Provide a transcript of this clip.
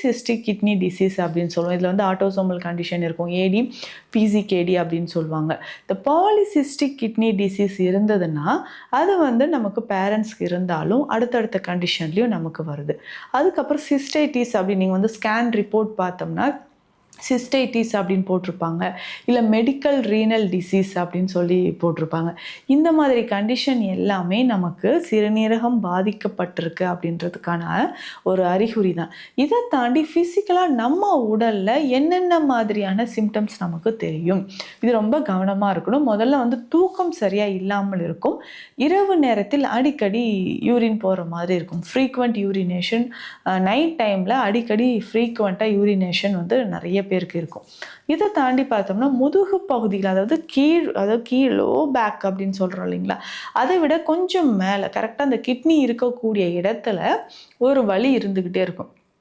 Polycystic kidney disease அப்படின்னு சொல்லுவோம். இதில் வந்து ஆட்டோசோமல் கண்டிஷன் இருக்கும், ஏடி பிசிகேடி அப்படின்னு சொல்லுவாங்க. இந்த பாலிசிஸ்டிக் கிட்னி டிசீஸ் இருந்ததுன்னா அது வந்து நமக்கு பேரண்ட்ஸ்க்கு இருந்தாலும் அடுத்தடுத்த கண்டிஷன்லேயும் நமக்கு வருது. அதுக்கப்புறம் சிஸ்டைட்டிஸ் அப்படின்னு நீங்கள் வந்து ஸ்கேன் ரிப்போர்ட் பார்த்தோம்னா சிஸ்டைட்டிஸ் அப்படின்னு போட்டிருப்பாங்க, இல்லை மெடிக்கல் ரீனல் டிசீஸ் அப்படின்னு சொல்லி போட்டிருப்பாங்க. இந்த மாதிரி கண்டிஷன் எல்லாமே நமக்கு சிறுநீரகம் பாதிக்கப்பட்டிருக்கு அப்படின்றதுக்கான ஒரு அறிகுறி தான். இதை தாண்டி ஃபிசிக்கலாக நம்ம உடலில் என்னென்ன மாதிரியான சிம்டம்ஸ் நமக்கு தெரியும், இது ரொம்ப கவனமாக இருக்கணும். முதல்ல வந்து தூக்கம் சரியாக இல்லாமல் இருக்கும், இரவு நேரத்தில் அடிக்கடி யூரின் போகிற மாதிரி இருக்கும், ஃப்ரீக்வெண்ட் யூரினேஷன், நைட் டைமில் அடிக்கடி ஃப்ரீக்வெண்ட்டாக யூரினேஷன் வந்து நிறைய பேருக்கு இருக்கும். இதை தாண்டி பார்த்தோம்னா முதுகு பகுதியில், அதாவது கீழோ பேக் அப்படின்னு சொல்கிறோம் இல்லைங்களா, அதை விட கொஞ்சம் மேலே கரெக்டாக அந்த கிட்னி இருக்கக்கூடிய இடத்துல ஒரு வலி இருந்துக்கிட்டே இருக்கும்.